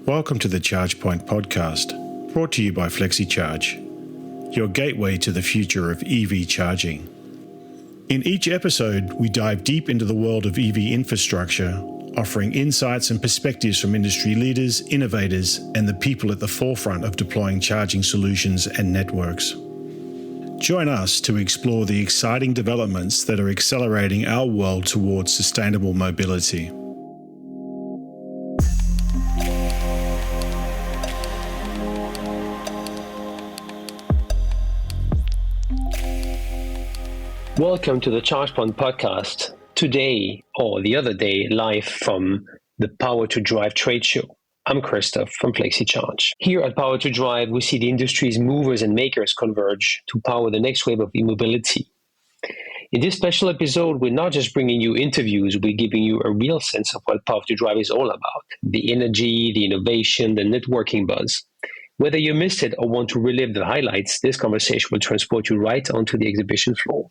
Welcome to the ChargePoint podcast, brought to you by FLEXeCHARGE, your gateway to the future of EV charging. In each episode, we dive deep into the world of EV infrastructure, offering insights and perspectives from industry leaders, innovators, and the people at the forefront of deploying charging solutions and networks. Join us to explore the exciting developments that are accelerating our world towards sustainable mobility. Welcome to the ChargePoint podcast. Today, or the other day, live from the Power2Drive trade show. I'm Christoph from FLEXeCHARGE. Here at Power2Drive, we see the industry's movers and makers converge to power the next wave of e-mobility. In this special episode, we're not just bringing you interviews, we're giving you a real sense of what Power2Drive is all about. The energy, the innovation, the networking buzz. Whether you missed it or want to relive the highlights, this conversation will transport you right onto the exhibition floor.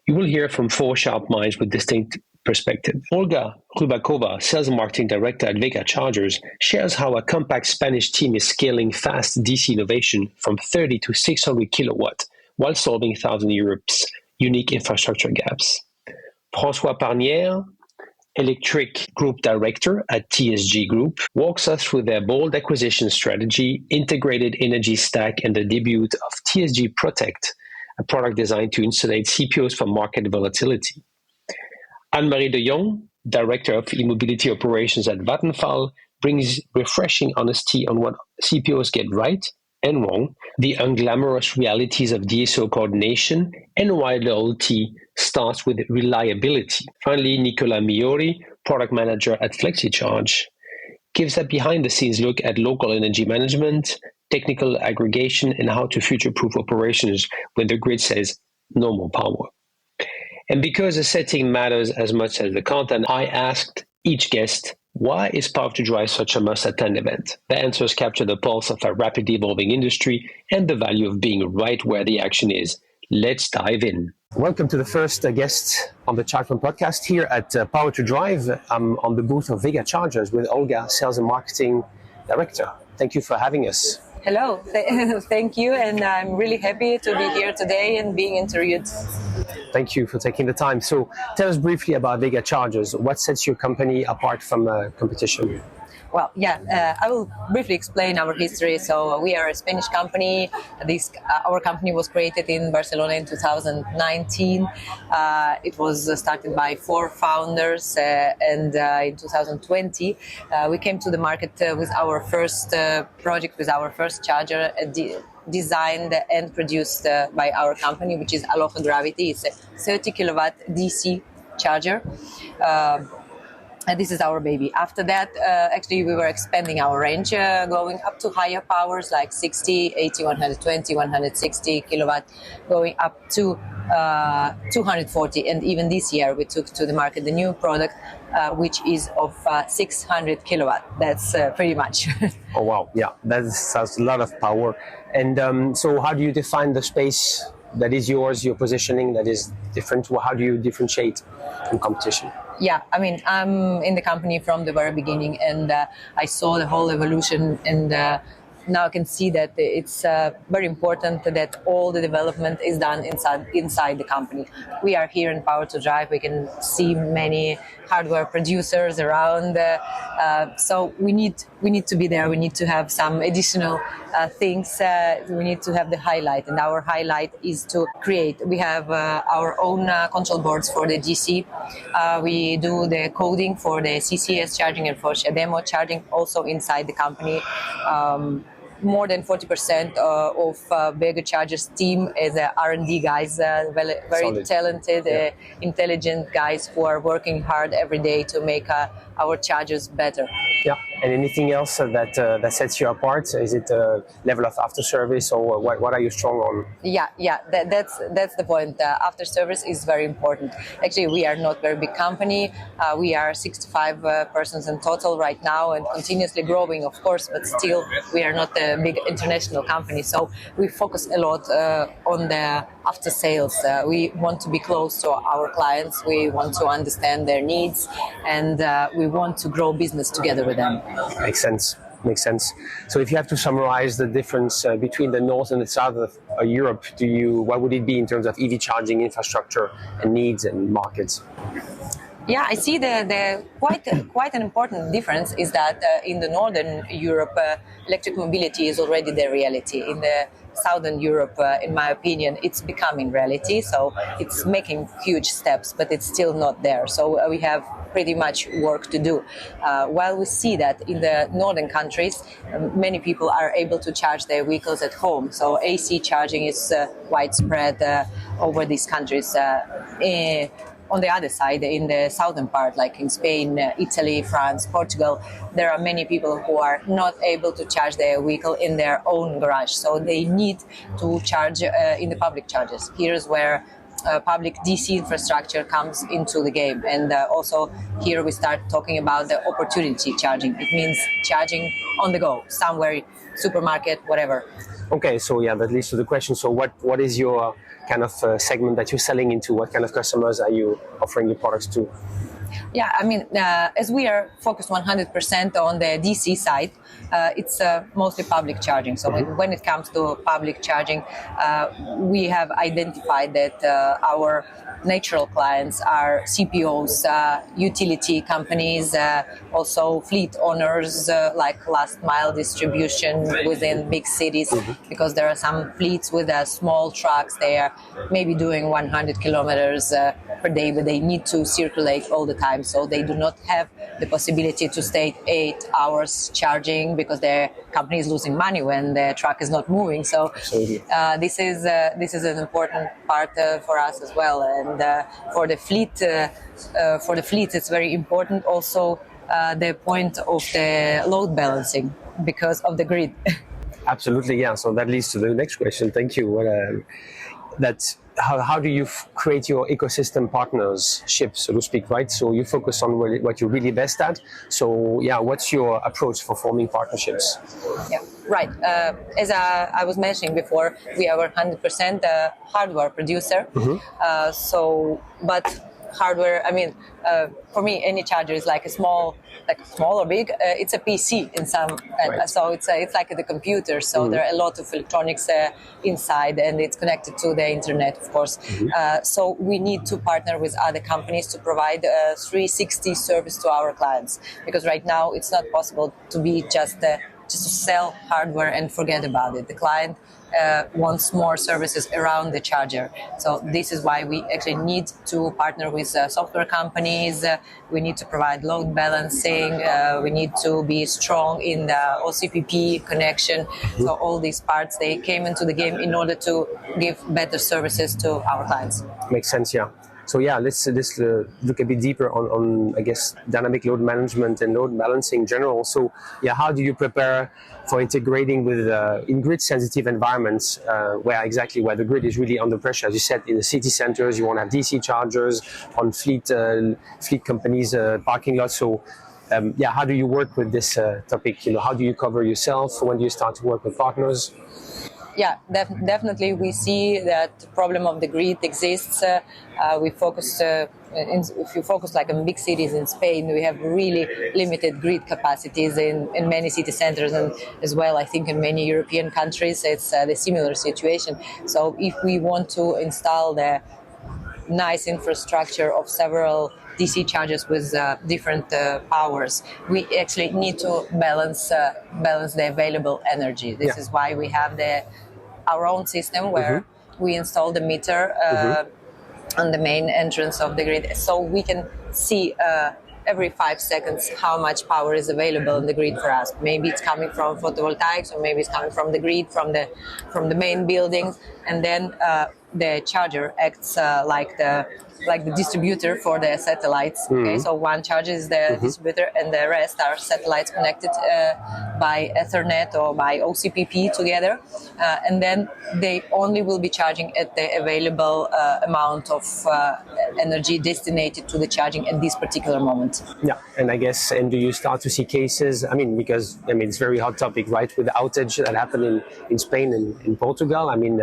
You will hear from four sharp minds with distinct perspectives. Olga Rybakova, Sales and Marketing Director at Vega Chargers, shares how a compact Spanish team is scaling fast DC innovation from 30 to 600 kilowatt while solving Southern Europe's unique infrastructure gaps. Francois Parniere, Electric Group Director at TSG Group, walks us through their bold acquisition strategy, integrated energy stack, and the debut of TSG Protect, a product designed to insulate CPOs from market volatility. Annemarie de Jong, Director of E-Mobility Operations at Vattenfall, brings refreshing honesty on what CPOs get right and wrong, the unglamorous realities of DSO coordination, and why loyalty starts with reliability. Finally, Nicola Miori, Product Manager at FLEXeCHARGE, gives a behind-the-scenes look at local energy management, technical aggregation, and how to future-proof operations when the grid says no more power. And because the setting matters as much as the content, I asked each guest, why is Power2Drive such a must-attend event? The answers capture the pulse of a rapidly evolving industry and the value of being right where the action is. Let's dive in. Welcome to the first guest on the ChargePoint podcast here at Power2Drive. I'm on the booth of Vega Chargers with Olga, Sales and Marketing Director. Thank you for having us. Hello, thank you, and I'm really happy to be here today and being interviewed. Thank you for taking the time. So tell us briefly about Vega Chargers. What sets your company apart from competition? Well, I will briefly explain our history. So we are a Spanish company. Our company was created in Barcelona in 2019. It was started by four founders, and in 2020 we came to the market with our first project, with our first charger designed and produced by our company, which is Olga Gravity. It's a 30 kilowatt DC charger. This is our baby. After that, actually, we were expanding our range, going up to higher powers like 60, 80, 120, 160 kilowatt, going up to 240. And even this year, we took to the market the new product, which is of 600 kilowatt. That's pretty much. Oh, wow. Yeah, that has a lot of power. And so how do you define the space that is yours, your positioning that is different? How do you differentiate from competition? Yeah, I mean, I'm in the company from the very beginning, and I saw the whole evolution, and now I can see that it's very important that all the development is done inside the company. We are here in Power2Drive. We can see many hardware producers around, so we need to be there. We need to have some additional things. We need to have the highlight, and our highlight is to create. We have our own control boards for the DC. We do the coding for the CCS charging and for demo charging also inside the company. More than 40% of Vega Chargers team is R&D guys, very Solid. Talented, intelligent guys who are working hard every day to make our chargers better. Yeah, and anything else that sets you apart? Is it a level of after service, or what are you strong on? That's the point. After service is very important. Actually, we are not a very big company. We are 65 persons in total right now, and continuously growing, of course, but still we are not a big international company. So we focus a lot on the after sales. We want to be close to our clients. We want to understand their needs, and we want to grow business together with them. Makes sense. So if you have to summarize the difference between the north and the south of Europe, what would it be in terms of EV charging infrastructure and needs and markets? Yeah, I see the quite an important difference is that in the northern Europe, electric mobility is already the reality. In the southern Europe, in my opinion, it's becoming reality. So it's making huge steps, but it's still not there. So we have pretty much work to do. While we see that in the northern countries, many people are able to charge their vehicles at home. So AC charging is widespread over these countries. On the other side, in the southern part, like in Spain, Italy, France, Portugal, there are many people who are not able to charge their vehicle in their own garage. So they need to charge in the public chargers. Here's where public DC infrastructure comes into the game. And also here we start talking about the opportunity charging. It means charging on the go, somewhere, supermarket, whatever. Okay, so yeah, that leads to the question. So what is your kind of segment that you're selling into? What kind of customers are you offering your products to? Yeah, I mean, as we are focused 100% on the DC side, it's mostly public charging. So when it comes to public charging, we have identified that our natural clients are CPOs, utility companies, also fleet owners, like last mile distribution within big cities, because there are some fleets with small trucks. They are maybe doing 100 kilometers per day, but they need to circulate all the time. So they do not have the possibility to stay 8 hours charging because their company is losing money when the truck is not moving. So this is an important part for us as well. And for the fleet, it's very important also the point of the load balancing because of the grid. Absolutely, yeah. So that leads to the next question. Thank you. How do you create your ecosystem partnership, so to speak, right? So you focus on what you're really best at. So yeah, what's your approach for forming partnerships? Yeah, right. As I was mentioning before, we are 100% hardware producer. But hardware, I mean, for me, any charger is like small or big. It's a PC in some, Right. So it's like the computer. So there are a lot of electronics inside, and it's connected to the internet, of course. So we need to partner with other companies to provide 360 service to our clients, because right now it's not possible to be just to sell hardware and forget about it. The client wants more services around the charger. So this is why we actually need to partner with software companies. We need to provide load balancing. We need to be strong in the OCPP connection. So all these parts, they came into the game in order to give better services to our clients. Makes sense, yeah. So yeah, let's look a bit deeper on I guess dynamic load management and load balancing in general. So yeah, how do you prepare for integrating with in grid sensitive environments where the grid is really under pressure? As you said, in the city centers, you want to have DC chargers on fleet companies parking lots. So how do you work with this topic? You know, how do you cover yourself? When do you start to work with partners? Yeah, definitely we see that the problem of the grid exists. We focus, if you focus like in big cities in Spain, we have really limited grid capacities in many city centers, and as well I think in many European countries it's the similar situation. So if we want to install the nice infrastructure of several DC chargers with different powers, we actually need to balance the available energy. This is why we have our own system where we install the meter on the main entrance of the grid, so we can see every 5 seconds how much power is available in the grid for us. Maybe it's coming from photovoltaics, or maybe it's coming from the grid, from the main buildings, and then the charger acts like the distributor for the satellites. Okay, so one charger is the distributor, and the rest are satellites connected by Ethernet or by OCPP together, and then they only will be charging at the available amount of energy destinated to the charging at this particular moment. Yeah, and I guess, and do you start to see cases? I mean, because it's a very hot topic, right? With the outage that happened in Spain and in Portugal. I mean,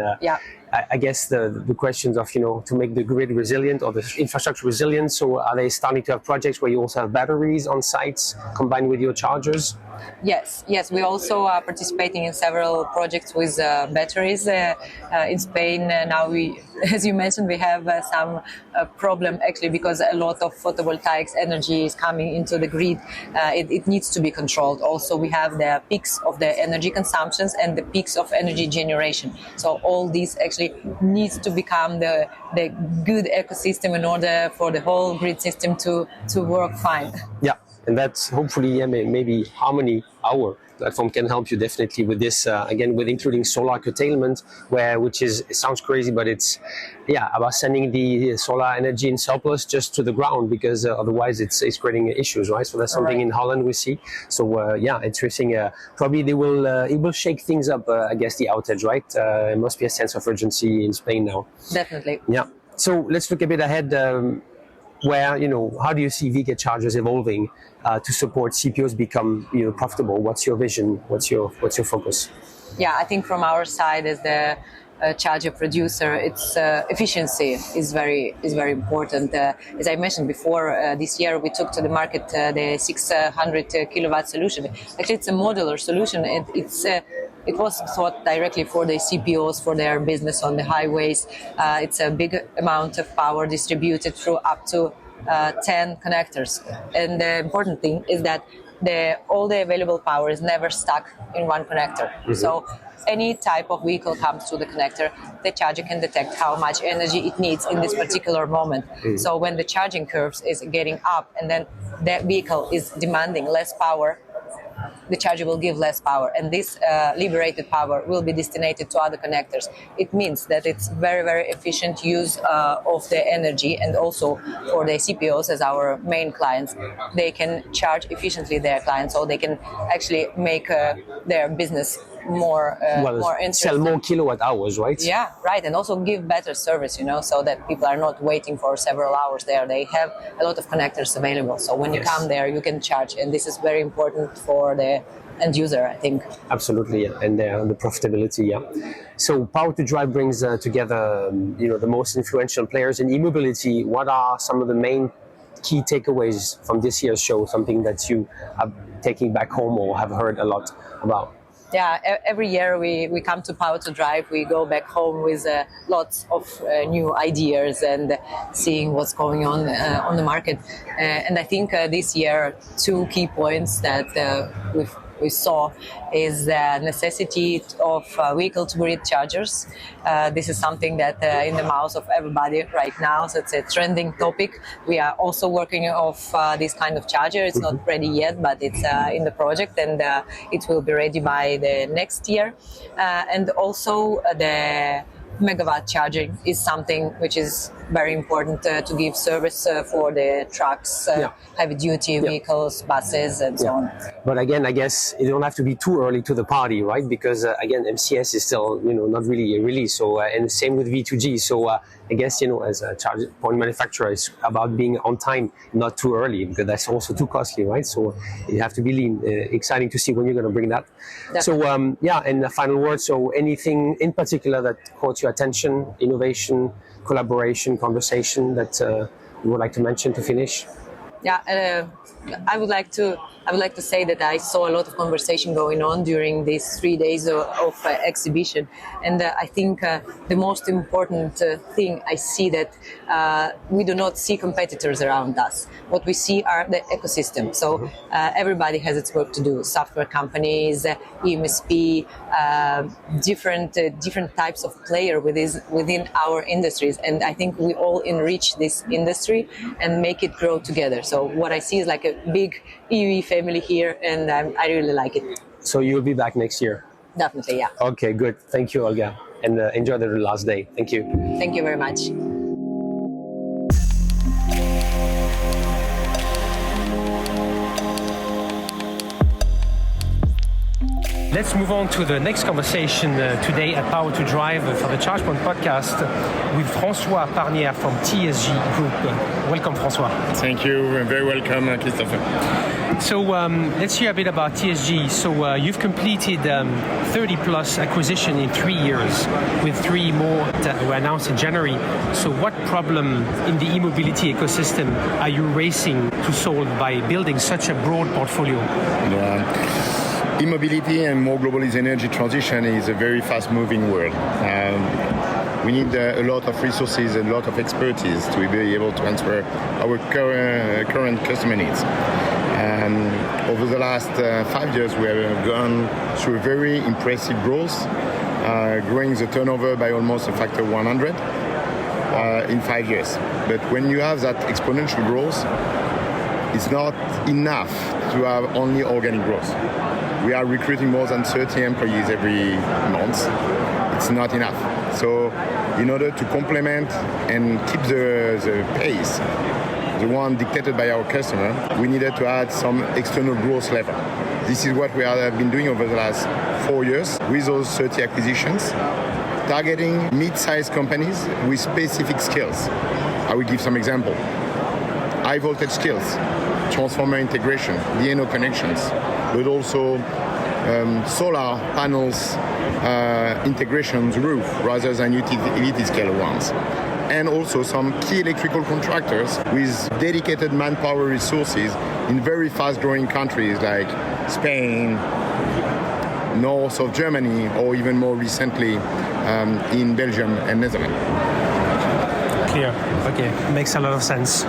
I guess the questions of, to make the grid resilient or the infrastructure resilient. So are they starting to have projects where you also have batteries on sites combined with your chargers? Yes. We also are participating in several projects with batteries in Spain. Now as you mentioned, we have some problem actually because a lot of photovoltaics energy is coming into the grid. It needs to be controlled. Also, we have the peaks of the energy consumptions and the peaks of energy generation. So all these actually needs to become the good ecosystem in order for the whole grid system to work fine. Yeah. And that's hopefully maybe Harmony, our platform, can help you definitely with this, again, with including solar curtailment, it sounds crazy, but it's, about sending the solar energy in surplus just to the ground, because otherwise it's creating issues, right? So that's something in Holland we see. So, interesting. Probably it will shake things up, I guess, the outage, right? There must be a sense of urgency in Spain now. Definitely. Yeah. So let's look a bit ahead. Where, how do you see Vega Chargers evolving to support CPOs become, profitable? What's your vision? What's your focus? Yeah, I think from our side as the charger producer, its efficiency is very important. As I mentioned before, this year we took to the market the 600 kilowatt solution. Actually, it's a modular solution. It was thought directly for the CPOs, for their business on the highways. It's a big amount of power distributed through up to 10 connectors. And the important thing is that all the available power is never stuck in one connector. Mm-hmm. So any type of vehicle comes to the connector, the charger can detect how much energy it needs in this particular moment. Mm-hmm. So when the charging curves is getting up and then the vehicle is demanding less power, the charger will give less power, and this liberated power will be destined to other connectors. It means that it's very, very efficient use of the energy, and also for the CPOs as our main clients, they can charge efficiently their clients, so they can actually make their business more interesting. Sell more kilowatt hours, right? Yeah, right, and also give better service, so that people are not waiting for several hours there. They have a lot of connectors available, so when you come there, you can charge, and this is very important for the end user, I think. Absolutely, yeah. And the profitability, So Power2Drive brings together, the most influential players in e-mobility. What are some of the main key takeaways from this year's show? Something that you are taking back home or have heard a lot about? Yeah, every year we come to Power2Drive, we go back home with lots of new ideas and seeing what's going on the market. And I think this year, two key points that we saw is the necessity of vehicle-to-grid chargers. This is something that in the mouth of everybody right now, so it's a trending topic. We are also working off this kind of charger. It's not ready yet, but it's in the project, and it will be ready by the next year. And also the megawatt charging is something which is very important to give service for the trucks, heavy-duty vehicles, buses, and so on. But again, I guess you don't have to be too early to the party, right? Because again, MCS is still, not really released. So and same with V2G. So I guess, as a charge point manufacturer, it's about being on time, not too early, because that's also too costly, right? So you have to be lean. Exciting to see when you're going to bring that. Definitely. So and the final word. So anything in particular that caught your attention, innovation, collaboration, conversation that you would like to mention to finish? Yeah, I would like to say that I saw a lot of conversation going on during these 3 days of exhibition, and I think the most important thing I see that we do not see competitors around us. What we see are the ecosystem. So everybody has its work to do. Software companies, EMSP, different types of player within our industries, and I think we all enrich this industry and make it grow together. So what I see is like a big EV family here, and I really like it. So you'll be back next year? Definitely, yeah. Okay, good. Thank you, Olga. And enjoy the last day. Thank you. Thank you very much. Let's move on to the next conversation today at Power2Drive for the ChargePoint podcast with Francois Parniere from TSG Group. Welcome, Francois. Thank you. Very welcome, Christopher. So let's hear a bit about TSG. So you've completed 30 plus acquisition in 3 years, with 3 more that were announced in January. So what problem in the e-mobility ecosystem are you racing to solve by building such a broad portfolio? E-mobility and more globally energy transition is a very fast-moving world. We need a lot of resources, a lot of expertise to be able to answer our current customer needs. Over the last 5 years, we have gone through a very impressive growth, growing the turnover by almost a factor 100 in 5 years. But when you have that exponential growth, it's not enough to have only organic growth. We are recruiting more than 30 employees every month. It's not enough. So in order to complement and keep the pace, the one dictated by our customer, we needed to add some external growth lever. This is what we have been doing over the last 4 years with those 30 acquisitions, targeting mid-sized companies with specific skills. I will give some example. High voltage skills, transformer integration, DNO connections, but also solar panels integrations roof rather than utility scale ones. And also some key electrical contractors with dedicated manpower resources in very fast-growing countries like Spain, north of Germany, or even more recently in Belgium and Netherlands. Clear. Okay, makes a lot of sense.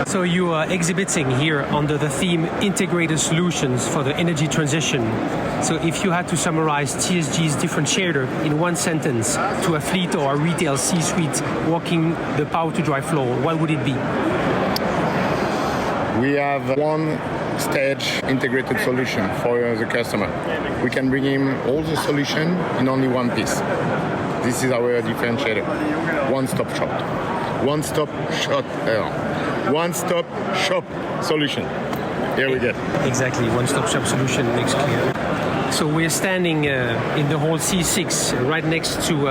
So you are exhibiting here under the theme Integrated Solutions for the Energy Transition. So if you had to summarize TSG's differentiator in one sentence to a fleet or a retail C-suite walking the Power2Drive floor, what would it be? We have one stage integrated solution for the customer. We can bring him all the solution in only one piece. This is our differentiator. One-stop shop. One-stop shop solution. Here we go. Exactly, one-stop shop solution makes clear. So we're standing in the hall C6 right next to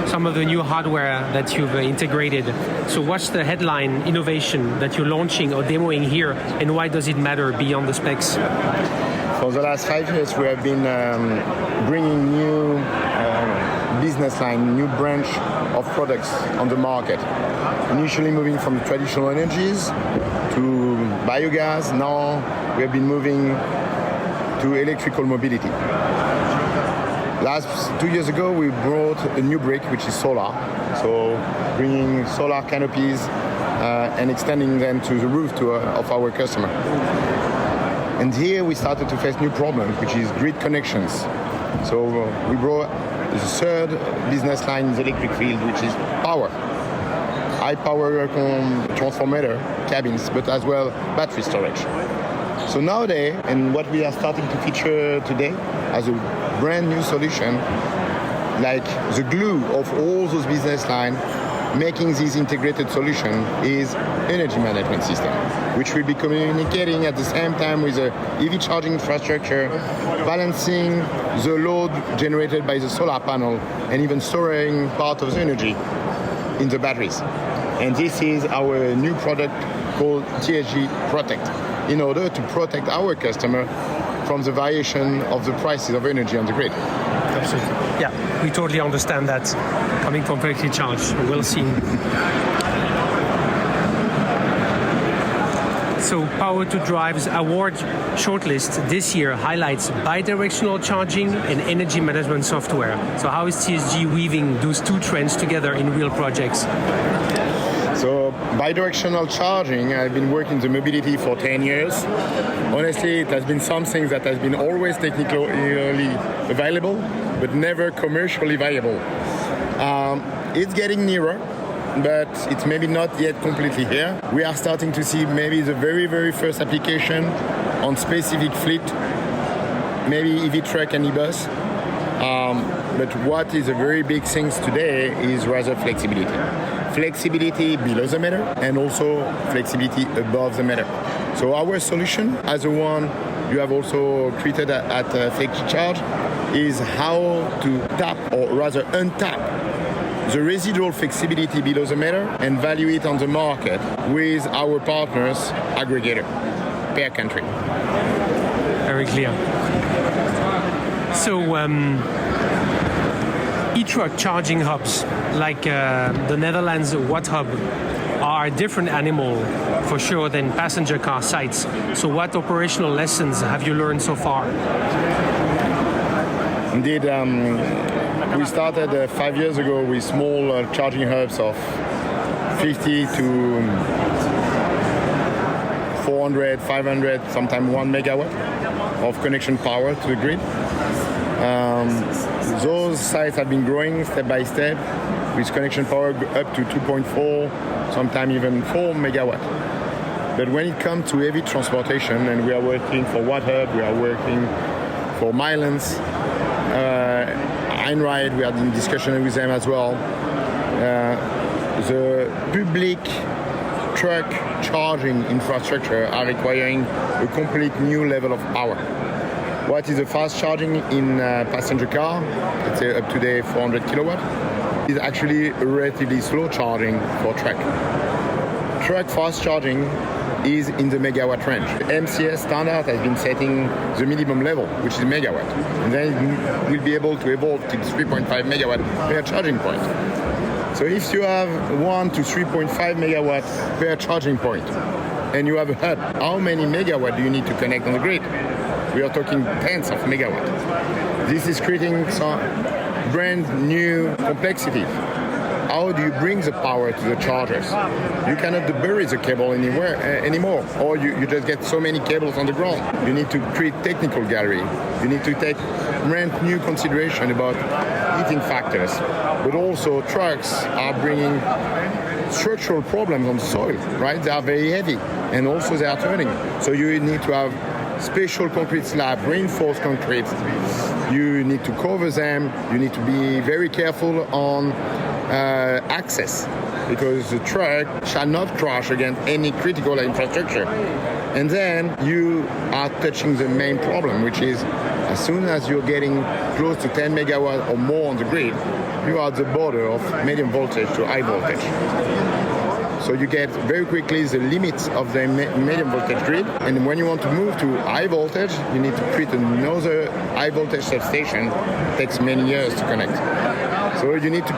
some of the new hardware that you've integrated. So what's the headline innovation that you're launching or demoing here, and why does it matter beyond the specs? For the last 5 years, we have been bringing new business line, new branch of products on the market. Initially moving from traditional energies to biogas. Now we have been moving to electrical mobility. Last 2 years ago, we brought a new brick, which is solar. So bringing solar canopies and extending them to the roof of our customer. And here we started to face new problems, which is grid connections. So we brought the third business line in the electric field, which is power. High power transformer cabins, but as well battery storage. So nowadays, and what we are starting to feature today as a brand new solution, like the glue of all those business lines, making this integrated solution is energy management system, which will be communicating at the same time with the EV charging infrastructure, balancing the load generated by the solar panel, and even storing part of the energy in the batteries. And this is our new product called TSG Protect, in order to protect our customer from the variation of the prices of energy on the grid. Absolutely. Yeah, we totally understand that. Coming from FLEXeCHARGE, we'll see. So Power2Drive's award shortlist this year highlights bidirectional charging and energy management software. So how is TSG weaving those two trends together in real projects? So bidirectional charging, I've been working in mobility for 10 years. Honestly, it has been something that has been always technically available, but never commercially viable. It's getting nearer, but it's maybe not yet completely here. We are starting to see maybe the very, very first application on specific fleet, maybe EV truck and e-bus. But what is a very big thing today is rather flexibility. Flexibility below the meter and also flexibility above the meter. So our solution, as the one you have also created at FLEXeCHARGE, is how to tap or rather untap the residual flexibility below the meter and value it on the market with our partners aggregator per country. Very clear. So e-truck charging hubs like the Netherlands Watt Hub are a different animal for sure than passenger car sites. So what operational lessons have you learned so far? Indeed, we started 5 years ago with small charging hubs of 50 to 400, 500, sometimes 1 megawatt of connection power to the grid. Those sites have been growing step by step with connection power up to 2.4, sometimes even 4 megawatt. But when it comes to heavy transportation, and we are working for Watt Hub, we are working for Mylands, Einride, we are in discussion with them as well. The public truck charging infrastructure are requiring a complete new level of power. What is the fast charging in passenger car? Let's say up to date 400 kilowatt. Is actually a relatively slow charging for truck. Truck fast charging is in the megawatt range. The MCS standard has been setting the minimum level, which is megawatt. And then it will be able to evolve to 3.5 megawatt per charging point. So if you have 1 to 3.5 megawatt per charging point, and you have a hub, how many megawatt do you need to connect on the grid? We are talking tens of megawatt. This is creating some brand new complexity. How do you bring the power to the chargers? You cannot bury the cable anymore, or you just get so many cables on the ground. You need to create technical gallery. You need to take brand new consideration about heating factors. But also trucks are bringing structural problems on soil, right? They are very heavy, and also they are turning. So you need to have special concrete slab, reinforced concrete. You need to cover them. You need to be very careful on access, because the truck shall not crash against any critical infrastructure. And then you are touching the main problem, which is as soon as you're getting close to 10 megawatt or more on the grid, you are at the border of medium voltage to high voltage. So you get very quickly the limits of the medium voltage grid. And when you want to move to high voltage, you need to create another high voltage substation. It takes many years to connect. So you need to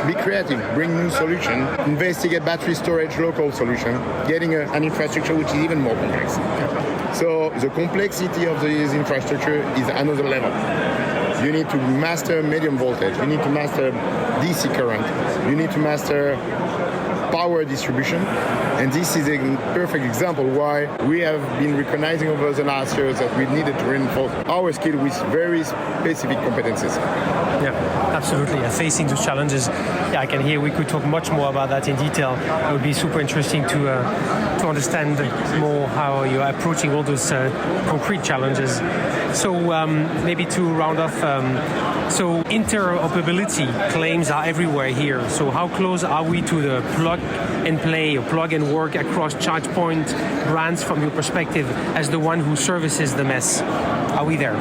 be creative, bring new solution, investigate battery storage, local solution, getting an infrastructure which is even more complex. So the complexity of this infrastructure is another level. You need to master medium voltage. You need to master DC current. You need to master power distribution, and this is a perfect example why we have been recognizing over the last years that we needed to reinforce our skill with very specific competencies. Yeah, absolutely. Facing those challenges, I can hear we could talk much more about that in detail. It would be super interesting to understand more how you're approaching all those concrete challenges. So maybe to round off, so interoperability claims are everywhere here. So how close are we to the plug and play or plug and work across charge point brands from your perspective as the one who services the mess? Are we there?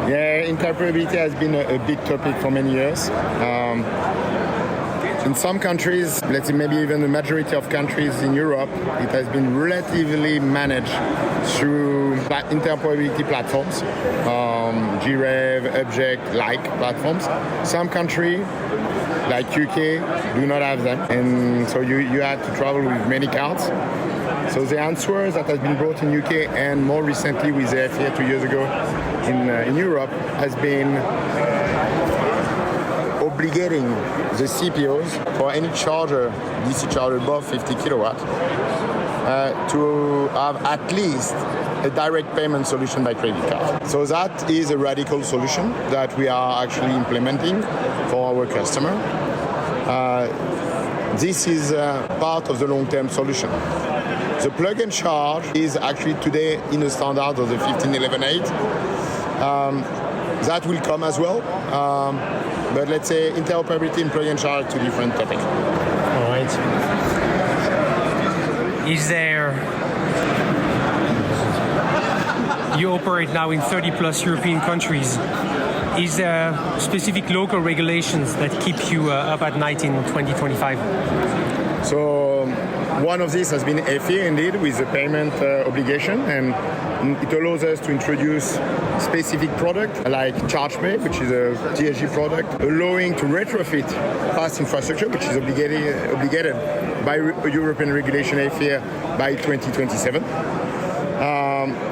Yeah, interoperability has been a big topic for many years. In some countries, let's say maybe even the majority of countries in Europe, it has been relatively managed through interoperability platforms, G-Rev, Object-like platforms. Some countries, like UK, do not have them, and so you had to travel with many cards. So the answer that has been brought in UK and more recently with the FIA 2 years ago in Europe has been obligating the CPOs for any charger, DC charger above 50 kilowatt, to have at least a direct payment solution by credit card. So that is a radical solution that we are actually implementing for our customer. This is part of the long-term solution. The plug and charge is actually today in the standard of the 15.11.8. That will come as well. But let's say interoperability and plug and charge are two different topics. All right. Is there... You operate now in 30 plus European countries. Is there specific local regulations that keep you up at night in 2025? So one of these has been FE indeed, with the payment obligation, and it allows us to introduce specific product like ChargePay, which is a TSG product, allowing to retrofit past infrastructure, which is obligated by European regulation FE by 2027.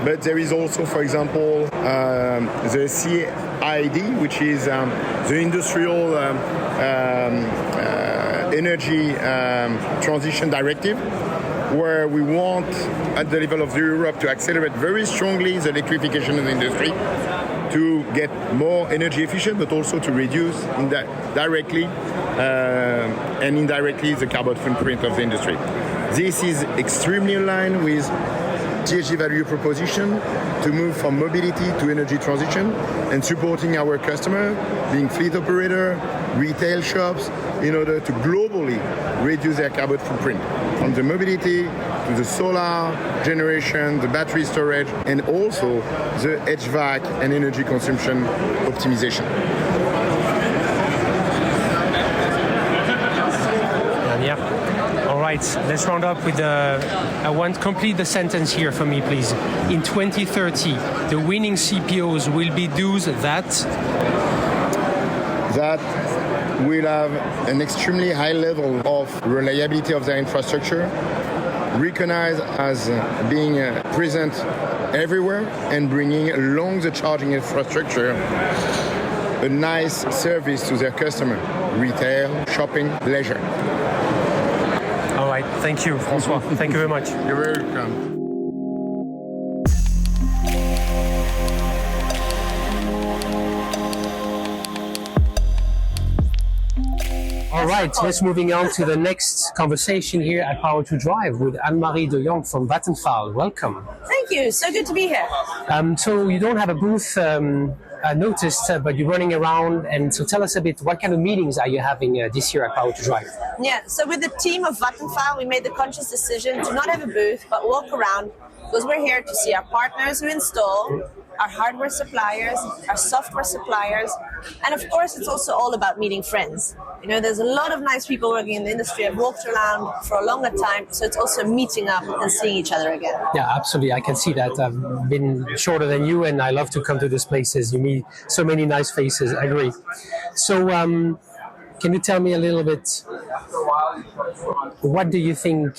But there is also, for example, the CID, which is the industrial energy transition directive, where we want, at the level of Europe, to accelerate very strongly the electrification of the industry, to get more energy efficient, but also to reduce directly and indirectly the carbon footprint of the industry. This is extremely aligned with TSG value proposition to move from mobility to energy transition and supporting our customer, being fleet operator, retail shops, in order to globally reduce their carbon footprint, from the mobility to the solar generation, the battery storage, and also the HVAC and energy consumption optimization. All right, let's round up with I want complete the sentence here for me, please. In 2030, the winning CPOs will be those that will have an extremely high level of reliability of their infrastructure, recognized as being present everywhere, and bringing along the charging infrastructure a nice service to their customer, retail, shopping, leisure. All right, thank you, Francois. Thank you very much. You're welcome. All right, let's moving on to the next conversation here at Power2Drive with Annemarie de Jong from Vattenfall. Welcome. Thank you. So good to be here. So you don't have a booth, I noticed, but you're running around. And so tell us a bit, what kind of meetings are you having this year at Power2Drive? Yeah, so with the team of Vattenfall, we made the conscious decision to not have a booth, but walk around, because we're here to see our partners who install, our hardware suppliers, our software suppliers, and of course it's also all about meeting friends. You know, there's a lot of nice people working in the industry. I've walked around for a longer time, so it's also meeting up and seeing each other again. Yeah, absolutely. I can see that. I've been shorter than you, and I love to come to these places. You meet so many nice faces. I agree. So can you tell me a little bit, what do you think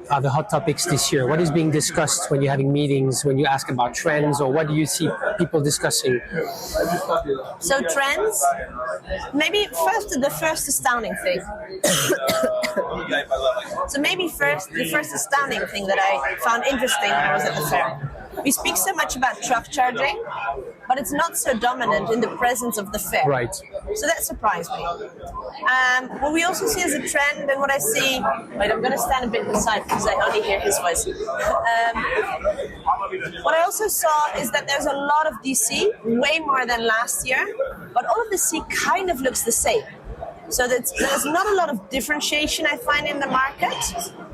are the hot topics this year? What is being discussed when you're having meetings, when you ask about trends, or what do you see people discussing? So trends, maybe the first astounding thing. So maybe the first astounding thing that I found interesting when I was at the fair. We speak so much about truck charging, but it's not so dominant in the presence of the fair. Right. So that surprised me. What we also see as a trend, and what I see, wait, I'm going to stand a bit aside because I only hear his voice. What I also saw is that there's a lot of DC, way more than last year, but all of the C kind of looks the same. So there's not a lot of differentiation, I find, in the market.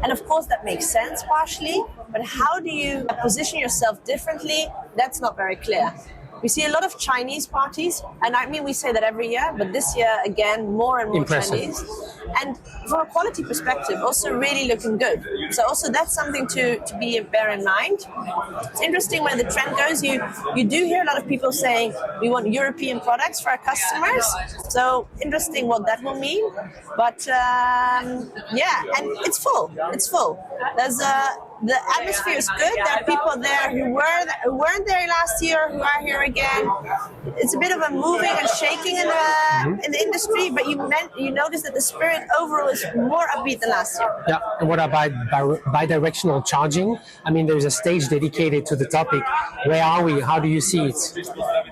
And of course, that makes sense partially. But how do you position yourself differently? That's not very clear. We see a lot of Chinese parties, and I mean we say that every year, but this year again more and more Impressive. Chinese. And from a quality perspective, also really looking good. So also that's something to bear in mind. It's interesting where the trend goes. You do hear a lot of people saying we want European products for our customers. So interesting what that will mean. But yeah, and it's full. It's full. There's the atmosphere is good. There are people there who weren't there last year, who are here again. It's a bit of a moving and shaking in the industry, but you notice that the spirit overall is more upbeat than last year. Yeah, and what about bidirectional charging? I mean, there's a stage dedicated to the topic. Where are we? How do you see it?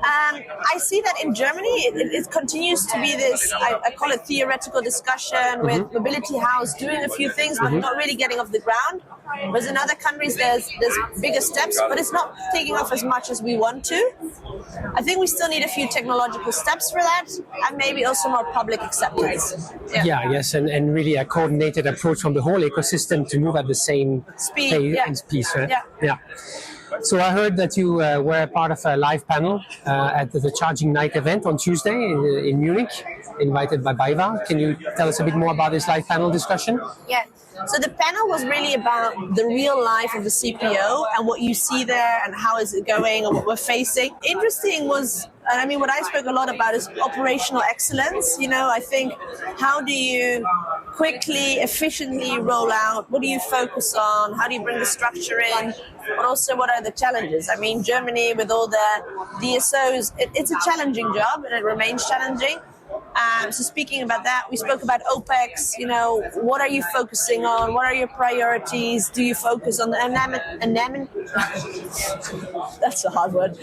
I see that in Germany, it continues to be this, I call it theoretical discussion with Mobility House doing a few things, but not really getting off the ground. Whereas in other countries, there's bigger steps, but it's not taking off as much as we want to. I think we still need a few technological steps for that, and maybe also more public acceptance. Yeah, yes, and really a coordinated approach from the whole ecosystem to move at the same Speed, pace yeah. and pace. Right? Yeah. So I heard that you were part of a live panel at the Charging Night event on Tuesday in Munich, invited by BayWa. Can you tell us a bit more about this live panel discussion? Yeah. So the panel was really about the real life of the CPO and what you see there and how is it going and what we're facing. Interesting was, I mean, what I spoke a lot about is operational excellence. You know, I think, how do you quickly, efficiently roll out? What do you focus on? How do you bring the structure in? But also, what are the challenges? I mean, Germany with all the DSOs, it's a challenging job and it remains challenging. So speaking about that, we spoke about OPEX. You know, what are you focusing on? What are your priorities? Do you focus on the that's a hard word.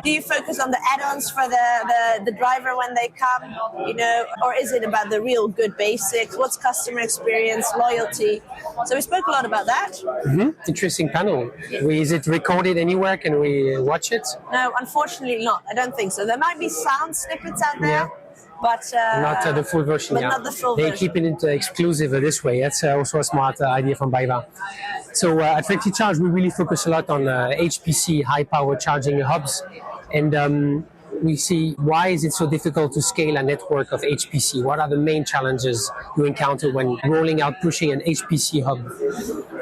Do you focus on the add-ons for the driver when they come? You know, or is it about the real good basics? What's customer experience, loyalty? So we spoke a lot about that. Mm-hmm. Interesting panel. Is it recorded anywhere? Can we watch it? No, unfortunately not. I don't think so. There might be sound snippets out there. But not the full version. But not the full they version. keep it exclusive this way. That's also a smart idea from BayWa. So at FLEXeCHARGE, we really focus a lot on HPC, high power charging hubs, and we see, why is it so difficult to scale a network of HPC? What are the main challenges you encounter when rolling out, pushing an HPC hub?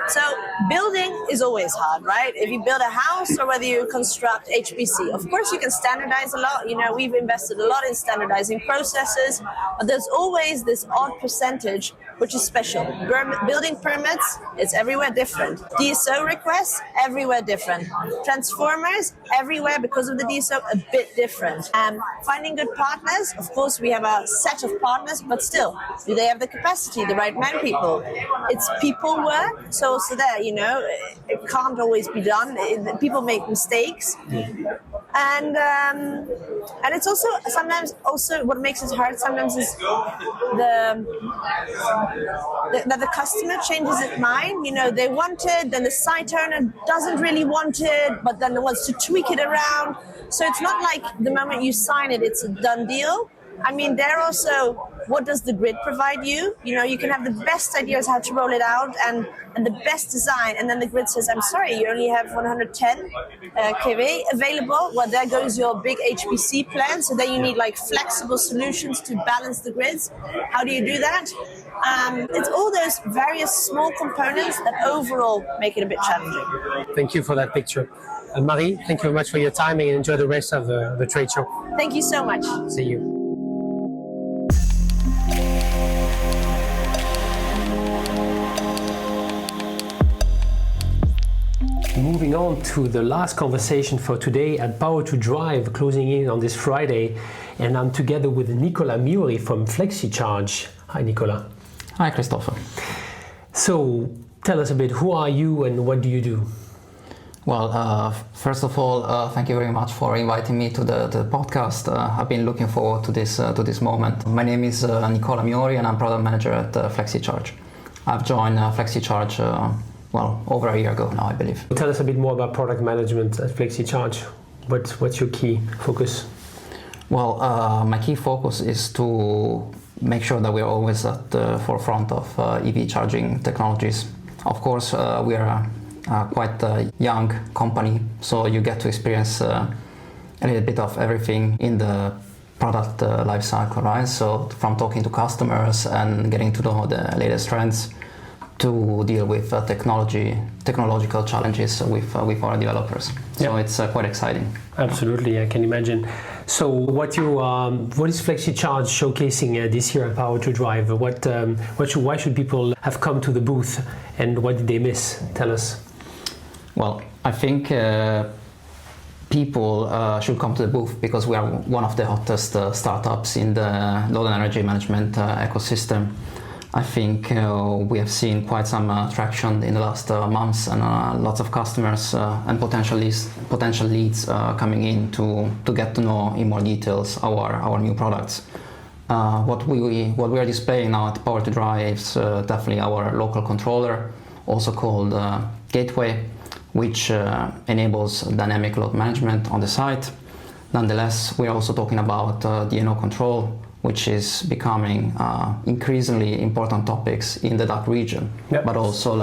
So building is always hard, right? If you build a house or whether you construct HPC, of course you can standardize a lot. You know, we've invested a lot in standardizing processes, but there's always this odd percentage which is special. Building permits, it's everywhere different. DSO requests, everywhere different. Transformers, everywhere because of the DSO, a bit different. Finding good partners, of course we have a set of partners, but still, do they have the capacity, the right man people? It's people work, so also there, you know, it can't always be done. People make mistakes. And it's also sometimes what makes it hard sometimes is that the customer changes its mind. You know, they want it, then the site owner doesn't really want it, but then wants to tweak it around. So it's not like the moment you sign it, it's a done deal. I mean, they're also, what does the grid provide you? You know, you can have the best ideas how to roll it out and the best design, and then the grid says, I'm sorry, you only have 110 kV available. Well, there goes your big HPC plan. So then you need like flexible solutions to balance the grids. How do you do that? It's all those various small components that overall make it a bit challenging. Thank you for that picture. Marie, thank you very much for your time, and enjoy the rest of the trade show. Thank you so much. See you. Moving on to the last conversation for today at Power2Drive, closing in on this Friday, and I'm together with Nicola Miori from FLEXeCHARGE. Hi, Nicola. Hi, Christopher. So, tell us a bit, who are you and what do you do? Well, first of all, thank you very much for inviting me to the podcast. I've been looking forward to this moment. My name is Nicola Miori, and I'm product manager at FLEXeCHARGE. I've joined FLEXeCHARGE over a year ago now, I believe. Tell us a bit more about product management at FLEXeCHARGE. What's your key focus? Well, my key focus is to make sure that we're always at the forefront of EV charging technologies. Of course, we are quite a young company, so you get to experience a little bit of everything in the product life cycle, right? So from talking to customers and getting to know the latest trends, to deal with technological challenges with our developers. So it's quite exciting. Absolutely, I can imagine. So what is FLEXeCHARGE showcasing this year at Power2Drive? Why should people have come to the booth, and what did they miss? Tell us. Well, I think people should come to the booth because we are one of the hottest startups in the load and energy management ecosystem. I think we have seen quite some traction in the last months, and lots of customers and potential leads coming in to get to know in more details our new products. What we are displaying now at Power2Drive is definitely our local controller, also called Gateway, which enables dynamic load management on the site. Nonetheless, we are also talking about DNO control, which is becoming increasingly important topics in the DACH region, but also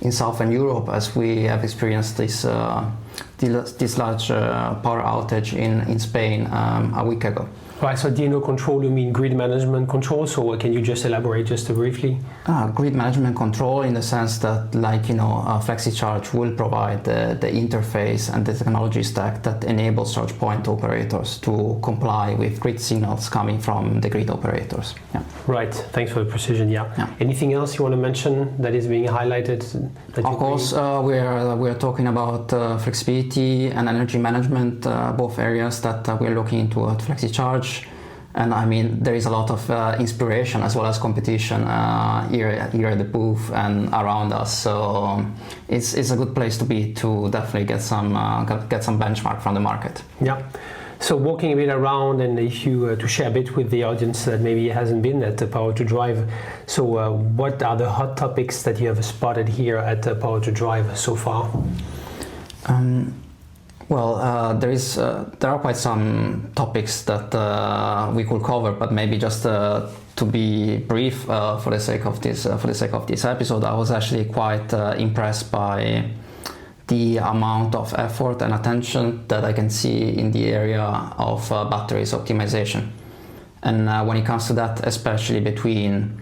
in Southern Europe, as we have experienced this large power outage in Spain a week ago. Right, so DNO control, you mean grid management control, so can you just elaborate just briefly? Grid management control in the sense that FLEXeCHARGE will provide the interface and the technology stack that enables charge point operators to comply with grid signals coming from the grid operators. Yeah. Right, thanks for the precision, yeah. Anything else you want to mention that is being highlighted? Of course, we're talking about flexibility and energy management, both areas that we're looking into at FLEXeCHARGE. And I mean, there is a lot of inspiration as well as competition here at the booth and around us. So it's a good place to be to definitely get some benchmark from the market. Yeah. So walking a bit around, and if you to share a bit with the audience that maybe hasn't been at Power2Drive, so what are the hot topics that you have spotted here at Power2Drive so far? There are quite some topics that we could cover, but maybe just to be brief for the sake of this episode, I was actually quite impressed by the amount of effort and attention that I can see in the area of batteries optimization. And when it comes to that, especially between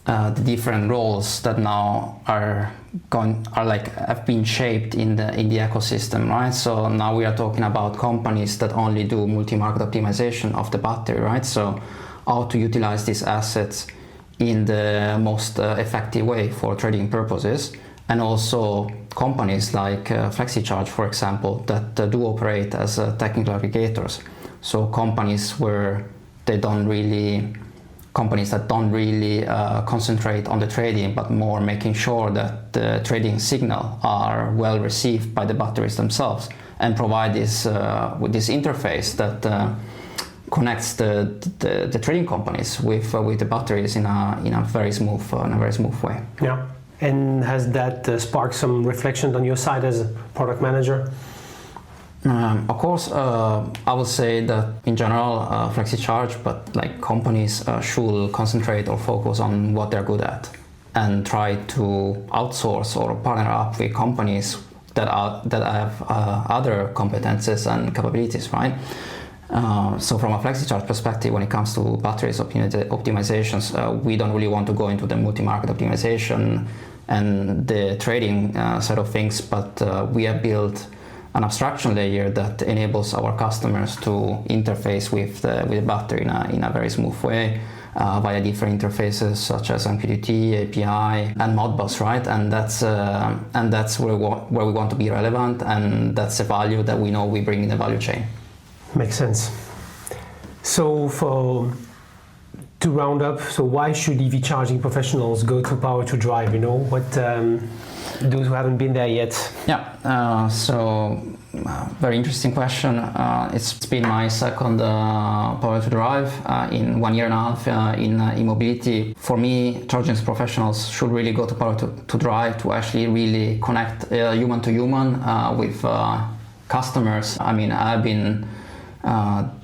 the different roles that now have been shaped in the ecosystem, right? So now we are talking about companies that only do multi-market optimization of the battery, right? So how to utilize these assets in the most effective way for trading purposes, and also companies like FLEXeCHARGE, for example, that do operate as technical aggregators. So companies that don't really concentrate on the trading, but more making sure that the trading signal are well received by the batteries themselves, and provide this with this interface that connects the trading companies with the batteries in a very smooth way. Yeah. And has that sparked some reflection on your side as a product manager? Of course, I would say that in general, FLEXeCHARGE, but companies should concentrate or focus on what they're good at, and try to outsource or partner up with companies that have other competences and capabilities, right? So from a FLEXeCHARGE perspective, when it comes to batteries optimizations, we don't really want to go into the multi-market optimization and the trading side of things, but we have built an abstraction layer that enables our customers to interface with the battery in a very smooth way via different interfaces such as MQTT, API, and Modbus, right? And that's where we want to be relevant, and that's the value that we know we bring in the value chain. Makes sense. So to round up, so why should EV charging professionals go to Power2Drive? What those who haven't been there yet? Yeah, very interesting question. It's been my second Power2Drive in 1.5 years in e-mobility. For me, charging professionals should really go to Power2Drive to actually really connect human to human with customers. I mean, I've been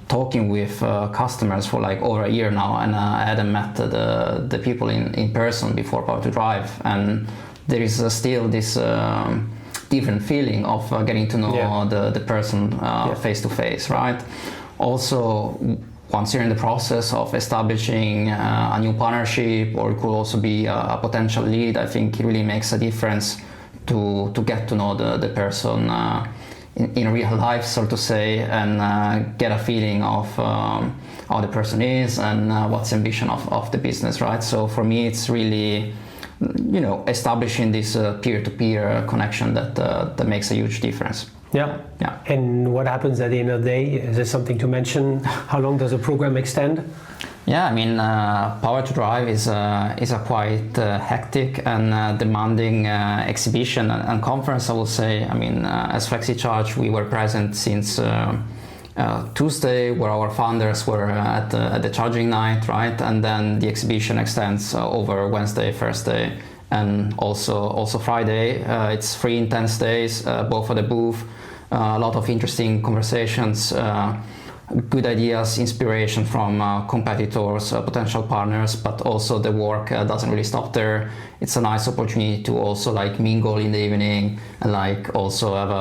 talking with customers for over a year now, and I hadn't met the people in person before Power2Drive, and there is still this different feeling of getting to know the person face to face, right? Also, once you're in the process of establishing a new partnership, or it could also be a potential lead, I think it really makes a difference to get to know the person in real life, so to say, and get a feeling of how the person is and what's the ambition of the business, right? So for me, it's really establishing this peer-to-peer connection that makes a huge difference. Yeah. And what happens at the end of the day? Is there something to mention? How long does the program extend? Yeah, I mean, Power2Drive is a quite hectic and demanding exhibition and conference, I will say. I mean, as FLEXeCHARGE, we were present since Tuesday, where our founders were at the charging night, right? And then the exhibition extends over Wednesday, Thursday, and also Friday. It's 3 intense days, both at the booth. A lot of interesting conversations. good ideas, inspiration from competitors, potential partners, but also the work doesn't really stop there. It's a nice opportunity to also like mingle in the evening and like also have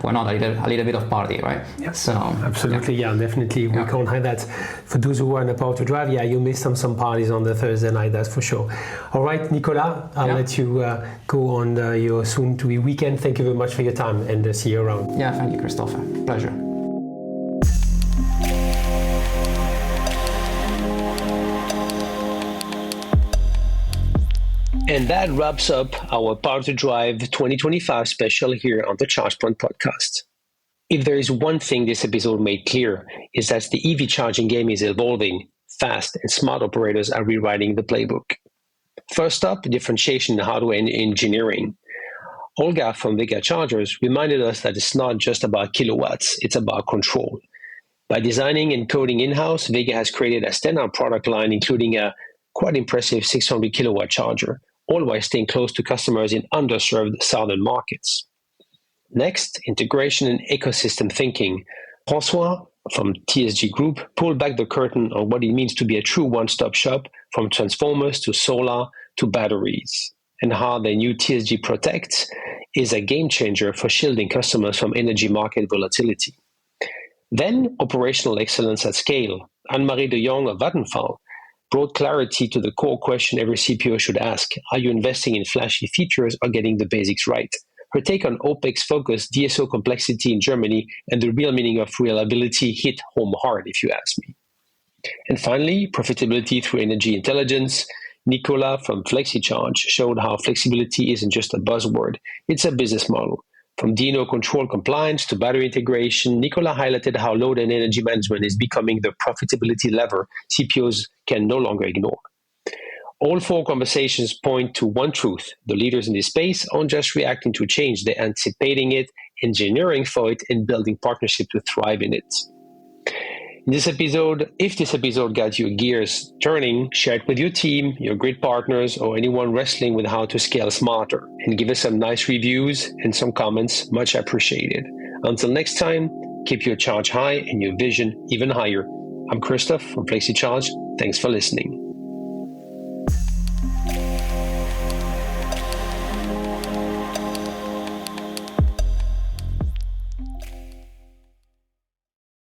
why not a little bit of party, right? Yeah. So absolutely, yeah, definitely. We can't hide that. For those who are in the Power2Drive, you missed some parties on the Thursday night, that's for sure. All right, Nicola, I'll let you go on your soon-to-be weekend. Thank you very much for your time, and see you around. Yeah, thank you, Christopher. Pleasure. And that wraps up our Power2Drive 2025 special here on the ChargePoint podcast. If there is one thing this episode made clear, is that the EV charging game is evolving fast and smart operators are rewriting the playbook. First up, differentiation in hardware and engineering. Olga from Vega Chargers reminded us that it's not just about kilowatts, it's about control. By designing and coding in-house, Vega has created a standout product line, including a quite impressive 600 kilowatt charger, all while staying close to customers in underserved southern markets. Next, integration and ecosystem thinking. Francois from TSG Group pulled back the curtain on what it means to be a true one-stop shop, from transformers to solar to batteries, and how the new TSG Protect is a game changer for shielding customers from energy market volatility. Then, operational excellence at scale. Annemarie de Jong of Vattenfall brought clarity to the core question every CPO should ask: are you investing in flashy features or getting the basics right? Her take on OPEX focus, DSO complexity in Germany, and the real meaning of reliability hit home hard, if you ask me. And finally, profitability through energy intelligence. Nicola from FLEXeCHARGE showed how flexibility isn't just a buzzword, it's a business model. From DNO control compliance to battery integration, Nicola highlighted how load and energy management is becoming the profitability lever CPOs can no longer ignore. All four conversations point to one truth: the leaders in this space aren't just reacting to change, they're anticipating it, engineering for it, and building partnerships to thrive in it. In this episode, if this episode got your gears turning, share it with your team, your grid partners, or anyone wrestling with how to scale smarter. And give us some nice reviews and some comments, much appreciated. Until next time, keep your charge high and your vision even higher. I'm Christoph from FLEXeCHARGE. Thanks for listening.